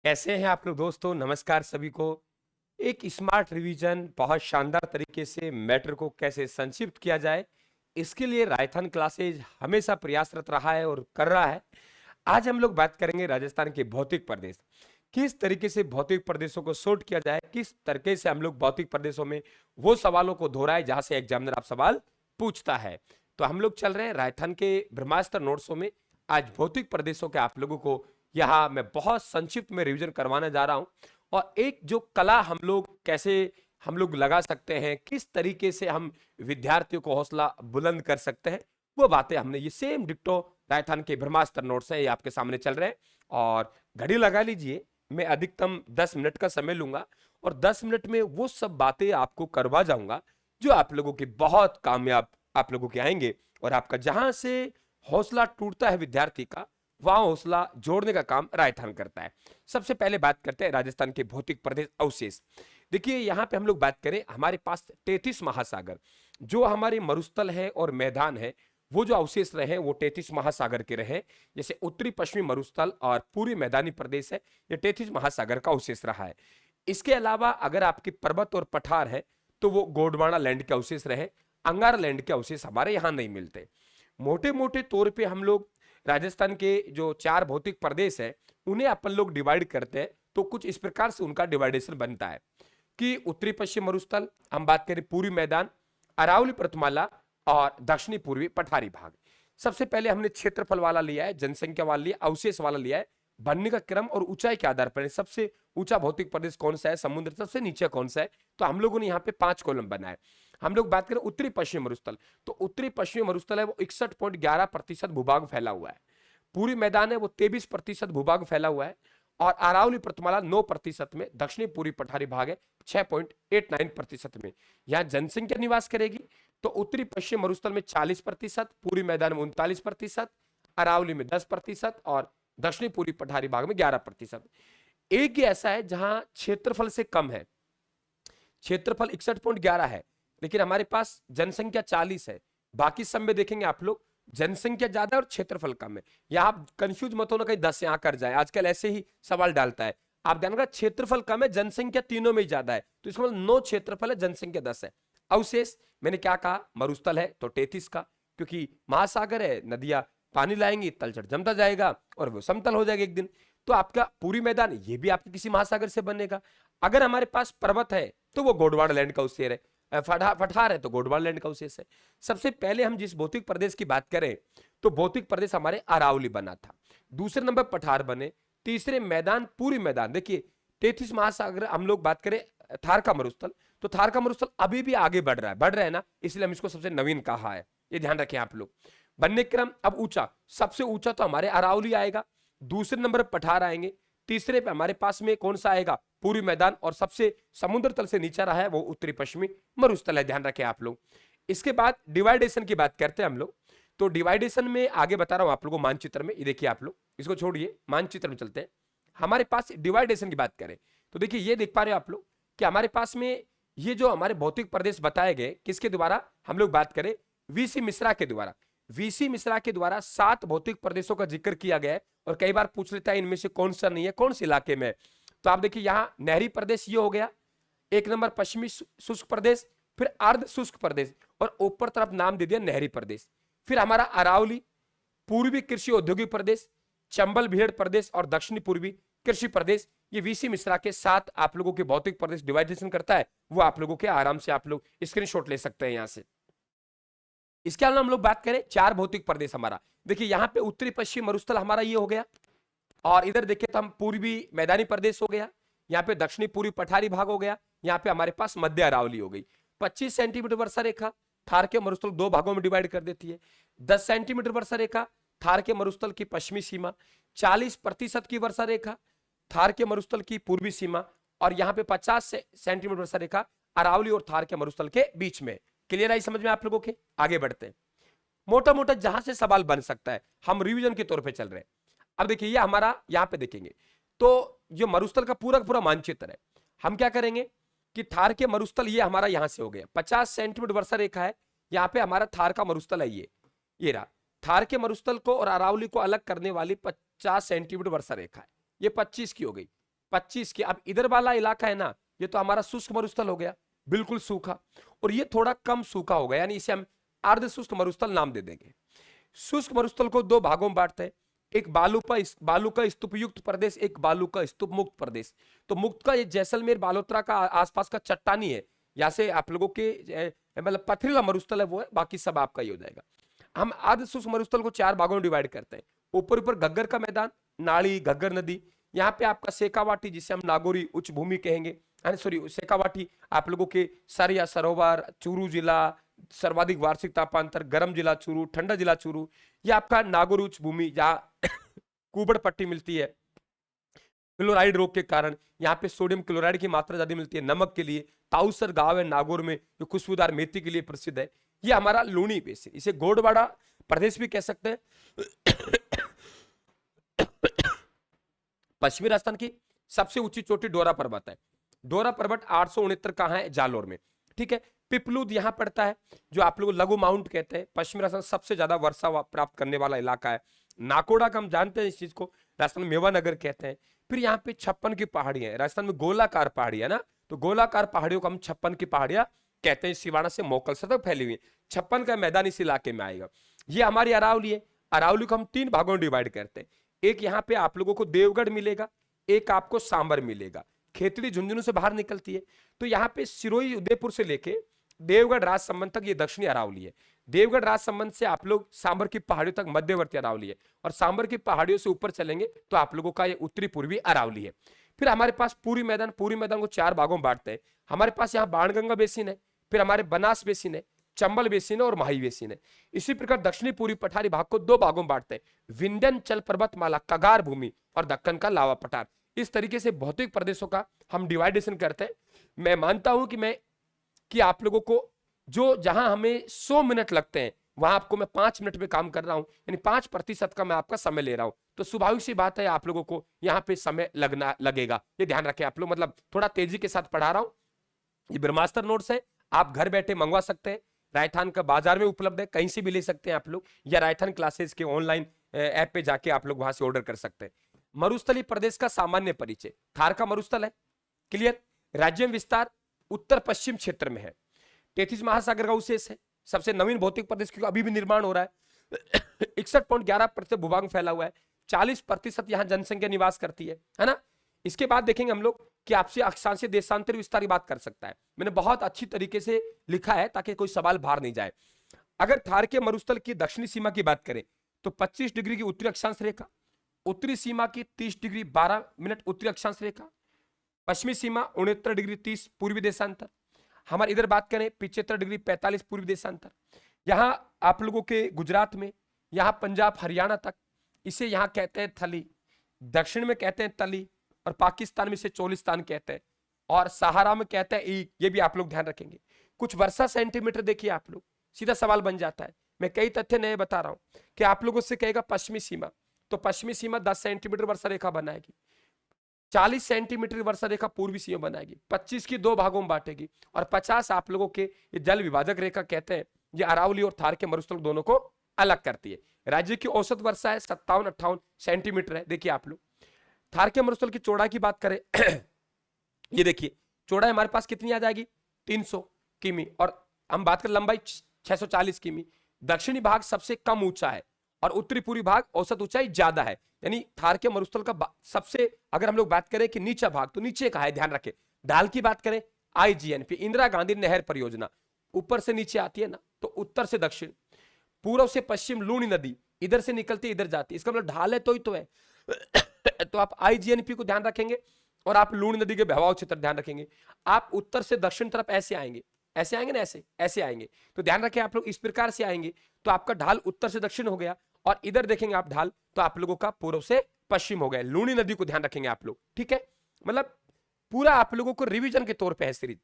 कैसे हैं आप लोग दोस्तों? नमस्कार सभी को। एक स्मार्ट रिवीजन बहुत शानदार तरीके से मैटर को कैसे संक्षिप्त किया जाए, इसके लिए राजस्थान क्लासेज हमेशा प्रयासरत रहा है और कर रहा है। आज हम लोग बात करेंगे राजस्थान के भौतिक प्रदेश। किस तरीके से भौतिक प्रदेशों को सॉर्ट किया जाए, किस तरीके से हम लोग भौतिक प्रदेशों में वो सवालों को दोहराए जहां से एग्जामिनर आप सवाल पूछता है। तो हम लोग चल रहे हैं राजस्थान के ब्रह्मास्त्र नोट्सों में। आज भौतिक प्रदेशों के आप लोगों को यहाँ मैं बहुत संक्षिप्त में रिवीजन करवाने जा रहा हूं। और एक जो कला हम लोग कैसे हम लोग लगा सकते हैं, किस तरीके से हम विद्यार्थियों को हौसला बुलंद कर सकते हैं, वो बातें हमने ये सेम डिक्टो राजस्थान के ब्रह्मास्त्र नोट्स है, ये आपके सामने चल रहे हैं। और घड़ी लगा लीजिए, मैं अधिकतम 10 मिनट का समय लूंगा और 10 मिनट में वो सब बातें आपको करवा जाऊंगा जो आप लोगों के बहुत कामयाब आप लोगों के आएंगे। और आपका जहां से हौसला टूटता है विद्यार्थी का, वहां हौसला जोड़ने का काम राजस्थान करता है। सबसे पहले बात करते हैं राजस्थान के भौतिक प्रदेश अवशेष। देखिए यहाँ पे हम लोग बात करें, हमारे पास 33 महासागर जो हमारे मरुस्थल है और मैदान है, वो जो अवशेष रहे वो 33 महासागर के रहे। जैसे उत्तरी पश्चिमी मरुस्थल और पूरी मैदानी प्रदेश है, ये 33 महासागर का अवशेष रहा है। इसके अलावा अगर आपके पर्वत और पठार है तो वो गोंडवाना लैंड के अवशेष रहे। अंगार लैंड के अवशेष हमारे यहाँ नहीं मिलते। मोटे मोटे तौर पे हम लोग राजस्थान के जो 4 भौतिक प्रदेश है उन्हें अपन लोग डिवाइड करते हैं, तो कुछ इस प्रकार से उनका डिवाइडेशन बनता है कि उत्तरी पश्चिम मरुस्थल, हम बात करें पूर्वी मैदान, अरावली पर्वतमाला और दक्षिणी पूर्वी पठारी भाग। सबसे पहले हमने क्षेत्रफल वाला लिया है, जनसंख्या वाला लिया, अवशेष वाला लिया है। बनने का क्रम और ऊंचाई के आधार पर सबसे ऊंचा भौतिक प्रदेश कौन सा है, समुद्र सबसे नीचे कौन सा है, तो हम लोगों ने यहाँ पे 5 कॉलम बनाए। हम लोग बात करें उत्तरी पश्चिमी मरुस्थल, तो उत्तरी पश्चिमी मरुस्थल है वो 61.11% भूभाग फैला हुआ है। पूरी मैदान है वो 23% भूभाग फैला हुआ है। और अरावली पर्वतमाला 9% में, दक्षिणी पूर्वी पठारी भाग है 6.89% में। यहाँ जनसंख्या निवास करेगी तो उत्तरी पश्चिम मरुस्थल में 40%, पूरी मैदान में 39%, अरावली में 10% और दक्षिणी पूर्वी पठारी भाग में 11%। एक ही ऐसा है जहां क्षेत्रफल से कम है, क्षेत्रफल 61.11 है, लेकिन हमारे पास जनसंख्या 40 है। बाकी सब में देखेंगे आप लोग जनसंख्या ज्यादा है और क्षेत्रफल कम है। यहां आप कंफ्यूज मत होना कहीं 10 यहां कर जाए, आजकल ऐसे ही सवाल डालता है। आप ध्यान रखना, क्षेत्रफल कम है, जनसंख्या तीनों में ही ज्यादा है, तो इसका मतलब 9 क्षेत्रफल है, जनसंख्या 10 है। अवशेष मैंने क्या कहा, मरुस्थल है तो 33 का, क्योंकि महासागर है, नदियां पानी लाएंगी, तलछट जमता जाएगा और वो समतल हो जाएगा एक दिन। तो आपका पूरी मैदान ये भी आपके किसी महासागर से बनेगा। अगर हमारे पास पर्वत है तो वो गोंडवाना लैंड का अवशेष है, पठार है तो गोंडवाना लैंड का अवशेष है। सबसे पहले हम जिस भौतिक प्रदेश की बात करें तो भौतिक प्रदेश हमारे अरावली बना था, दूसरे नंबर पठार बने, तीसरे मैदान पूरी मैदान। देखिए 33 महासागर हम लोग बात करें थार का मरुस्थल, तो थार का मरुस्थल अभी भी आगे बढ़ रहा है ना, इसलिए हम इसको सबसे नवीन कहा है, ये ध्यान रखें आप लोग। बनने क्रम अब ऊंचा, सबसे ऊंचा तो हमारे अरावली आएगा, दूसरे नंबर पर पठार आएंगे, तीसरे पे हमारे पास में कौन सा आएगा, पूरी मैदान, और सबसे समुद्र तल से नीचा रहा है वो उत्तरी पश्चिमी मरुस्थल है, ध्यान रखें आप लोग। इसके बाद डिवाइडेशन की बात करते हैं हम लोग। तो डिवाइडेशन में आगे बता रहा हूं आप लोगों को मानचित्र में, ये देखिए आप लोग, इसको छोड़िए मानचित्र में चलते हैं। हमारे पास डिवाइडेशन की बात करें तो देखिए ये देख पा रहे हो आप लोग कि हमारे पास में ये जो हमारे भौतिक प्रदेश बताए गए किसके द्वारा, हम लोग बात करें वीसी मिश्रा के द्वारा। वीसी मिश्रा के द्वारा 7 भौतिक प्रदेशों का जिक्र किया गया है, और कई बार पूछ लेता है इनमें से कौन सा नहीं है, कौन से इलाके में। तो आप देखिए यहां नहरी प्रदेश ये हो गया, एक नंबर पश्चिमी शुष्क प्रदेश, फिर अर्ध शुष्क प्रदेश, और ऊपर तरफ नाम दे दिया नहरी प्रदेश। फिर हमारा अरावली, पूर्वी कृषि औद्योगिक प्रदेश, चंबल भेड़ प्रदेश और दक्षिणी पूर्वी कृषि प्रदेश। ये वीसी मिश्रा के 7 आप लोगों के भौतिक प्रदेश डिवाइडेशन करता है, वो आप लोगों के आराम से आप लोग स्क्रीनशॉट ले सकते हैं यहां से। इसके अलावा हम लोग बात करें 4 भौतिक प्रदेश हमारा, देखिए यहाँ पे उत्तरी पश्चिम मरुस्थल हमारा ये हो गया, और इधर देखिए तो हम पूर्वी मैदानी प्रदेश हो गया, यहाँ पे दक्षिणी पूर्वी पठारी भाग हो गया, यहाँ पे हमारे पास मध्य अरावली हो गई। 25 सेंटीमीटर वर्षा रेखा थार के मरुस्थल 2 भागों में डिवाइड कर देती है। 10 सेंटीमीटर वर्षा रेखा थार के मरुस्थल की पश्चिमी सीमा, 40% की वर्षा रेखा थार के मरुस्थल की पूर्वी सीमा, और यहाँ पे 50 सेंटीमीटर वर्षा रेखा अरावली और थार के मरुस्थल के बीच में। क्लियर आई समझ में आप लोगों के? आगे बढ़ते हैं। मोटा मोटा जहां से सवाल बन सकता है, हम रिवीजन के तौर पे चल रहे हैं। अब देखिए ये हमारा यहाँ पे देखेंगे तो जो मरुस्थल का पूरा मानचित्र है, हम क्या करेंगे कि थार के मरुस्थल ये हमारा यहां से हो गया, 50 सेंटीमीटर वर्षा रेखा है, यहाँ पे हमारा थार का मरुस्थल है, ये रहा। थार के मरुस्थल को और अरावली को अलग करने वाली 50 सेंटीमीटर वर्षा रेखा है, ये 25 की हो गई। 25 की। अब इधर वाला इलाका है ना, ये तो हमारा शुष्क मरुस्थल हो गया, बिल्कुल सूखा, और ये थोड़ा कम सूखा होगा, यानी इसे हम अर्ध शुष्क मरुस्थल नाम दे देंगे। शुष्क मरुस्थल को दो भागों में बांटते हैं, एक बालू का स्तूप युक्त प्रदेश, एक बालू का स्तूप मुक्त प्रदेश। तो मुक्त का ये जैसलमेर बालोतरा का आसपास का चट्टानी है, यहाँ से आप लोगों के मतलब पथरीला मरुस्थल है वो है, बाकी सब आपका ही हो जाएगा। हम अर्ध शुष्क मरुस्थल को चार भागों में डिवाइड करते हैं। ऊपर ऊपर घग्गर का मैदान, नाली, घग्गर नदी, यहाँ पे आपका शेखावाटी जिसे हम नागौरी उच्च भूमि कहेंगे, सॉरी शेखावाटी, आप लोगों के सरिया सरोवर, चूरू जिला, सर्वाधिक वार्षिक तापांतर, गर्म जिला चूरू, ठंडा जिला चूरू, ये आपका नागौर उच्च भूमि जहाँ कुबड़ पट्टी मिलती है क्लोराइड रोग के कारण, यहाँ पे सोडियम क्लोराइड की मात्रा ज्यादा मिलती है नमक के लिए। ताउसर गांव है नागौर में जो खुशबूदार मेथी के लिए प्रसिद्ध है। ये हमारा लूणी बेसिन, इसे गोडवाड़ा प्रदेश भी कह सकते हैं। पश्चिमी राजस्थान की सबसे ऊंची चोटी डोरा पर्वत है। डोरा पर्वत 869 कहाँ है? जालोर में, ठीक है। पिपलूद यहाँ पड़ता है, जो आप लोग लघु माउंट कहते हैं। पश्चिमी राजस्थान सबसे ज्यादा वर्षा प्राप्त करने वाला इलाका है। नाकोड़ा का हम जानते हैं इस चीज को, राजस्थान में मेवानगर कहते हैं। फिर यहाँ पे 56 की पहाड़ियां है, राजस्थान में गोलाकार पहाड़ी है ना, तो गोलाकार पहाड़ियों को हम 56 की पहाड़ियां कहते हैं। सिवाना से मोकलसर तक फैली हुई है, 56 का मैदान इस इलाके में आएगा। ये हमारी अरावली है। अरावली को हम तीन भागों में डिवाइड करते हैं। एक यहाँ पे आप लोगों को देवगढ़ मिलेगा, एक आपको सांबर मिलेगा। खेतड़ी झुंझुनू से बाहर निकलती है, तो यहाँ पे सिरोही उदयपुर से लेके देवगढ़ राजसमंद तक ये दक्षिणी अरावली है। देवगढ़ राजसमंद से आप लोग सांबर की पहाड़ियों तक मध्यवर्ती अरावली है, और सांबर की पहाड़ियों से ऊपर चलेंगे तो आप लोगों का ये उत्तरी पूर्वी अरावली है। फिर हमारे पास पूरी मैदान, पूरी मैदान को चार भागों में बांटते हैं। हमारे पास यहाँ बाणगंगा बेसिन है, फिर हमारे बनास बेसिन है, चंबल बेसिन है और माही बेसिन है। इसी प्रकार दक्षिणी पूर्वी पठारी भाग को दो भागों में बांटते हैं, विंध्यचल पर्वतमाला, कगार भूमि और दक्कन का लावा पठार। इस तरीके से भौतिक प्रदेशों का हम डिवाइडेशन करते हैं। मैं मानता हूं कि आप लोगों को जो जहां हमें 100 मिनट लगते हैं वहां आपको मैं 5 मिनट में काम कर रहा हूं, यानी 5% का मैं आपका समय ले रहा हूं। तो स्वाभाविक सी बात है आप लोगों को यहाँ पे समय लगेगा, ये ध्यान रखें आप लोग। मतलब थोड़ा तेजी के साथ पढ़ा रहा हूं। ये ब्रह्मास्त्र नोट्स है, आप घर बैठे मंगवा सकते हैं। रायथान का बाजार में उपलब्ध है, कहीं से भी ले सकते हैं आप लोग, या रायथान क्लासेस के ऑनलाइन ऐप पे जाके आप लोग वहां से ऑर्डर कर सकते हैं। मरुस्थलीय प्रदेश का सामान्य परिचय, थार का मरुस्थल है, क्लियर। राज्य में विस्तार उत्तर पश्चिम क्षेत्र में है। 33 महासागर का अवशेष है। सबसे नवीन भौतिक प्रदेश क्योंकि अभी भी निर्माण हो रहा है। 61.11% भूभाग फैला हुआ है। 40% यहाँ जनसंख्या निवास करती है ना। इसके बाद देखेंगे हम लोग कि आपसे अक्षांशीय देशांतर विस्तार की बात कर सकता है। मैंने बहुत अच्छी तरीके से लिखा है ताकि कोई सवाल बाहर नहीं जाए। अगर थार के मरुस्थल की दक्षिणी सीमा की बात करें तो 25 डिग्री की उत्तरी अक्षांश रेखा, उत्तरी सीमा की 30 डिग्री 12 मिनट उत्तरी अक्षांश रेखा, पश्चिमी सीमा 69 डिग्री 30 पूर्वी देशांतर। हमारे इधर बात करें 75 डिग्री 45 पूर्वी देशांतर। यहाँ आप लोगों के गुजरात में, यहाँ पंजाब हरियाणा तक इसे यहाँ कहते हैं थली, दक्षिण में कहते हैं तली, और पाकिस्तान में इसे चोलिस्तान कहते हैं, और सहारा में कहते हैं ईग। ये भी आप लोग ध्यान रखेंगे। कुछ वर्षा सेंटीमीटर देखिए आप लोग, सीधा सवाल बन जाता है। मैं कई तथ्य नए बता रहा हूं कि आप लोगों से कहेगा पश्चिमी सीमा, तो पश्चिमी सीमा 10 सेंटीमीटर वर्षा रेखा बनाएगी। 40 सेंटीमीटर वर्षा रेखा पूर्वी सीमा बनाएगी। 25 की दो भागों में बांटेगी, और 50 आप लोगों के ये जल विभाजक रेखा कहते हैं। ये अरावली और थार के मरुस्थल दोनों को अलग करती है। राज्य की औसत वर्षा है 57-58 सेंटीमीटर है। देखिए आप लोग थार के मरुस्थल की चौड़ाई की बात करें ये देखिए चौड़ाई हमारे पास कितनी आ जाएगी 300 किमी, और हम बात करें लंबाई 640 किमी। दक्षिणी भाग सबसे कम ऊंचा है और उत्तरी पूर्वी भाग औसत ऊंचाई ज्यादा है। यानी थार के मरुस्थल का सबसे, अगर हम लोग बात करें कि नीचा भाग, तो नीचे का है, ध्यान रखें। ढाल की बात करें IGNP इंदिरा गांधी नहर परियोजना, ऊपर से नीचे आती है ना, तो उत्तर से दक्षिण, पूर्व से पश्चिम लूणी नदी इधर से निकलती इधर जाती है, इसका मतलब ढाल है तो ही तो है। तो आप IGNP को ध्यान रखेंगे और आप लूणी नदी के बहाव क्षेत्र ध्यान रखेंगे। आप उत्तर से दक्षिण तरफ ऐसे आएंगे, ऐसे आएंगे ना, ऐसे आएंगे, तो ध्यान रखें आप लोग इस प्रकार से आएंगे तो आपका ढाल उत्तर से दक्षिण हो गया, और इधर देखेंगे आप ढाल तो आप लोगों का पूर्व से पश्चिम हो गया। लूणी नदी को ध्यान रखेंगे आप लोग, ठीक है। मतलब पूरा आप लोगों को रिवीजन के तौर पे है सीरीज।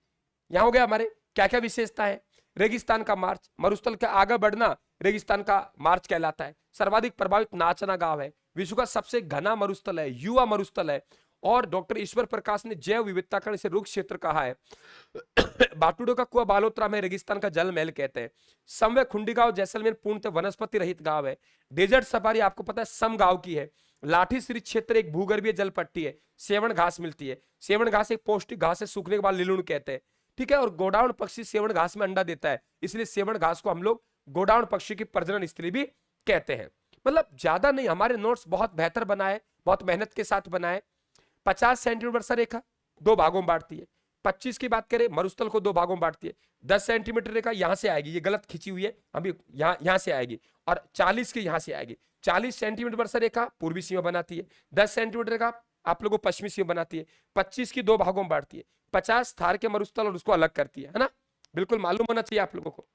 यहां हो गया हमारे क्या क्या विशेषता है। रेगिस्तान का मार्च, मरुस्थल का आगे बढ़ना रेगिस्तान का मार्च कहलाता है। सर्वाधिक प्रभावित नाचना गांव है। विश्व का सबसे घना मरुस्थल है, युवा मरुस्थल है, और डॉक्टर ईश्वर प्रकाश ने जैव विविधता का इसे रुख क्षेत्र कहा है। बाटूडो का कुआं बालोतरा में रेगिस्तान का जल महल कहते हैं। समवे खुंडी गांव जैसलमेर पूर्णतः वनस्पति रहित गांव है। डेजर्ट सफारी आपको पता है सम गांव की है। लाठीश्री क्षेत्र एक भूगर्भीय जल पट्टी है, सेवण घास मिलती है। सेवण घास एक पौष्टिक घास है, सूखने के बाद लिलुण कहते हैं, ठीक है। और गोडाउन पक्षी सेवण घास में अंडा देता है, इसलिए सेवण घास को हम लोग गोडाउन पक्षी की प्रजनन स्थली भी कहते हैं। मतलब ज्यादा नहीं, हमारे नोट्स बहुत बेहतर बनाए, बहुत मेहनत के साथ बनाए। 50 सेंटीमीटर वर्षा रेखा 2 भागों में बांटती है। 25 की बात करें, मरुस्थल को 2 भागों में बांटती है। 10 सेंटीमीटर रेखा यहां से आएगी, ये गलत खींची हुई है अभी, यहां से आएगी, और 40 की यहां से आएगी। 40 सेंटीमीटर वर्षा रेखा पूर्वी सीमा बनाती है, 10 सेंटीमीटर रेखा आप लोगों को पश्चिमी सीमा बनाती है। 25 की 2 भागों में बांटती है। 50 थार के मरुस्थल और उसको अलग करती है ना, बिल्कुल मालूम होना चाहिए आप लोगों को।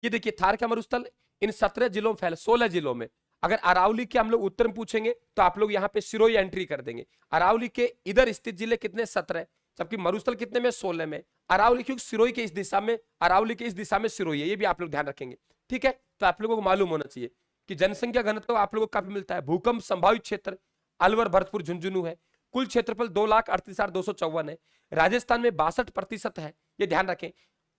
ये देखिए थार का मरुस्थल इन 17 जिलों में फैला, 16 जिलों में। अगर अरावली के हम लोग उत्तर में पूछेंगे तो आप लोग यहाँ पे सिरोही एंट्री कर देंगे। अरावली के इधर स्थित जिले कितने? 17, जबकि मरुस्थल कितने में? 16 में। अरावली क्योंकि सिरोही के इस दिशा में, अरावली के इस दिशा में सिरोही है, ये भी आप लोग ध्यान रखेंगे, ठीक है। तो आप लोगों को मालूम होना चाहिए कि जनसंख्या घनत्व आप लोगों को काफी मिलता है। भूकंप संभावित क्षेत्र अलवर, भरतपुर, झुंझुनू है। कुल क्षेत्रफल 2,38,254 है। राजस्थान में 62% है, ये ध्यान रखें।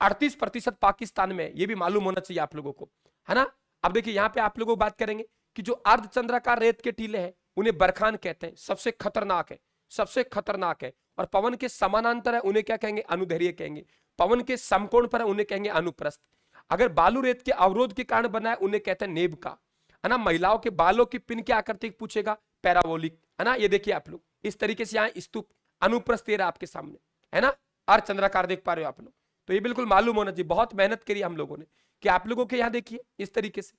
38% पाकिस्तान में, ये भी मालूम होना चाहिए आप लोगों को, है ना। अब देखिए यहाँ पे आप लोगों को बात करेंगे कि जो अर्धचंद्राकार रेत के टीले हैं उन्हें बरखान कहते हैं, सबसे खतरनाक है, सबसे खतरनाक है। और पवन के समानांतर है उन्हें क्या कहेंगे? अनुदैर्घ्य कहेंगे। पवन के समकोण पर है उन्हें कहेंगे अनुप्रस्थ। अगर बालू रेत के अवरोध के कारण बना है उन्हें कहते हैं नेब का, है ना। महिलाओं के बालों की पिन की आकृति पूछेगा, पैराबोलिक, है ना। ये देखिए आप लोग इस तरीके से यहाँ स्तूप अनुप्रस्थ आपके सामने, है ना। अर्धचंद्राकार देख पा रहे हो आप लोग, तो ये बिल्कुल मालूम होना चाहिए। बहुत मेहनत करी हम लोगों ने कि आप लोगों के यहाँ देखिए इस तरीके से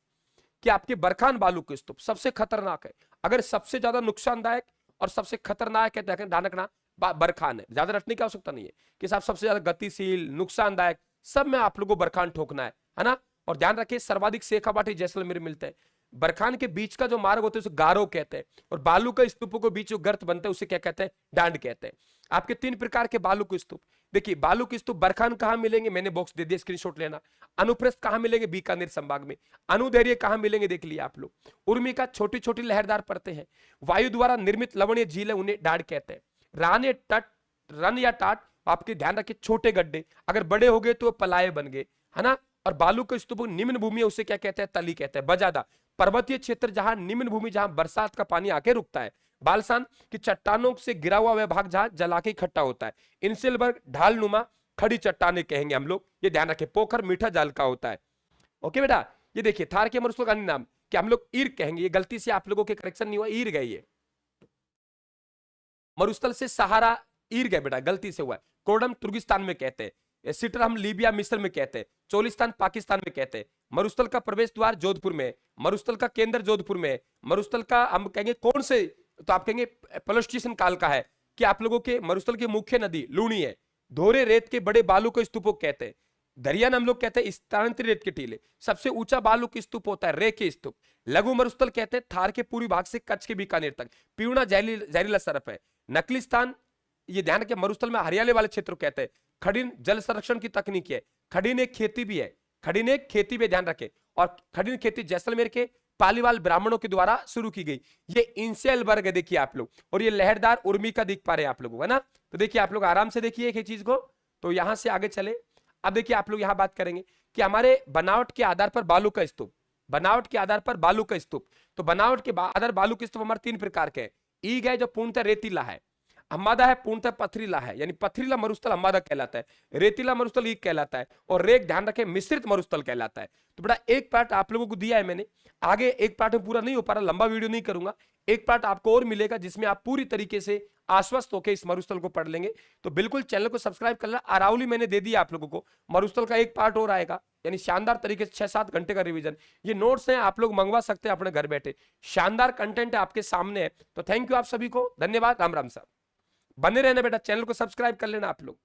कि आपके बरखान बालू के स्तूप सबसे खतरनाक है। अगर सबसे ज्यादा नुकसानदायक और सबसे खतरनाक है तो ध्यान रखना बरखान है, ज्यादा रटने की आवश्यकता नहीं है कि साहब सबसे ज्यादा गतिशील, नुकसानदायक, सब में आप लोगों को बरखान ठोकना है ना। और ध्यान रखिए सर्वाधिक शेखावाटी जैसलमेर मिलते हैं। बरखान के बीच का जो मार्ग होता है उसे गारो कहते हैं, और बालू का स्तूपों के बीच जो गर्त बनता है उसे क्या कहते हैं? डांड कहते हैं। आपके 3 प्रकार के बालू के स्तूप देखिए। बालू के स्तूप बरखान कहां मिलेंगे? मैंने बॉक्स दे दिया, स्क्रीनशॉट लेना। अनुप्रस्थ कहां मिलेंगे? बीकानेर संभाग में। अनुदैर्घ्य कहां मिलेंगे? देख लिया आप लोग। उर्मी का छोटी छोटी लहरदार परतें हैं। वायु द्वारा निर्मित लवणीय झील है, उन्हें डांड कहते हैं। रान तट, रन या टाट आपके ध्यान रखिए छोटे गड्ढे, अगर बड़े हो गए तो पलाये बन गए, है ना। और बालू के स्तूप निम्न भूमि है उसे क्या कहते हैं? तली कहते हैं। बजादा पर्वतीय क्षेत्र जहां निम्न भूमि, जहां बरसात का पानी आके रुकता है। बालसान की चट्टानों से गिरा हुआ वह भाग जहां जल आके इकट्ठा होता है। इंसिलबर्ग ढाल नुमा खड़ी चट्टाने कहेंगे हम लोग, ये ध्यान रखें। पोखर मीठा जल का होता है। ओके बेटा, ये देखिए थार के मरुस्थल का अन्य नाम कि हम लोग ईर कहेंगे, ये गलती से आप लोगों के करेक्शन नहीं हुआ, ईर गई है। मरुस्थल से सहारा ईर गए बेटा, गलती से हुआ है। कोडम तुर्गिस्तान में कहते हैं, सिटर हम लीबिया मिस्र में कहते हैं, चोलिस्तान पाकिस्तान में कहते हैं। मरुस्थल का प्रवेश द्वार जोधपुर में है, मरुस्थल का केंद्र जोधपुर में है। मरुस्थल का हम कहेंगे कौन से, तो आप कहेंगे प्लेस्टोसीन काल का है कि आप लोगों के मरुस्थल की मुख्य नदी लूणी है। धोरे रेत के बड़े बालू को स्तूपों कहते हैं। दरियान हम लोग कहते हैं स्थानांतरित रेत के टीले। सबसे ऊंचा बालू की स्तूप होता है रे के स्तूप। लघु मरुस्थल कहते हैं थार के पूर्वी भाग से कच्छ के बीकानेर तक। पीवना जहरीला सरफ है। नकली स्थान, ये ध्यान रखें, मरुस्थल में हरियाली वाले क्षेत्र कहते हैं। खड़ीन जल संरक्षण की तकनीक है। खड़ीन एक खेती भी है, खड़ीन एक खेती भी ध्यान रखें। और खड़ीन खेती जैसलमेर के पालीवाल ब्राह्मणों के द्वारा शुरू की गई। ये इंसेलबर्ग है देखिए आप लोग, और ये लहरदार उर्मी का दिख पा रहे हैं आप लोग, है ना। तो देखिए आप लोग आराम से देखिए एक चीज को, तो यहां से आगे चले। अब देखिए आप लोग यहां बात करेंगे कि हमारे बनावट के आधार पर बालू का स्तूप, बनावट के आधार पर बालू का स्तूप। तो बनावट के आधार बालू के स्तूप हमारे 3 प्रकार के हैं। ईग है जो पूर्णतः रेतीला है, अम्बादा है पूर्णतः पथरीला है, यानी पथरीला मरुस्थल अम्बादा कहलाता है, रेतीला मरुस्थल ईग कहलाता है, और रेक ध्यान रखें मिश्रित मरुस्थल कहलाता है। तो बेटा एक पार्ट आप लोगों को दिया है मैंने, आगे एक पार्ट में पूरा नहीं हो पा रहा, लंबा वीडियो नहीं करूंगा, एक पार्ट आपको और मिलेगा जिसमें आप पूरी तरीके से आश्वस्त होकर इस मरुस्थल को पढ़ लेंगे। तो बिल्कुल चैनल को सब्सक्राइब कर लेना। अरावली मैंने दे दिया आप लोगों को, मरुस्थल का एक पार्ट और आएगा, यानी शानदार तरीके से 6-7 घंटे का रिवीजन। ये नोट्स हैं, आप लोग मंगवा सकते हैं अपने घर बैठे, शानदार कंटेंट आपके सामने है। तो थैंक यू आप सभी को, धन्यवाद, राम राम साहब। बने रहना बेटा, चैनल को सब्सक्राइब कर लेना आप लोग।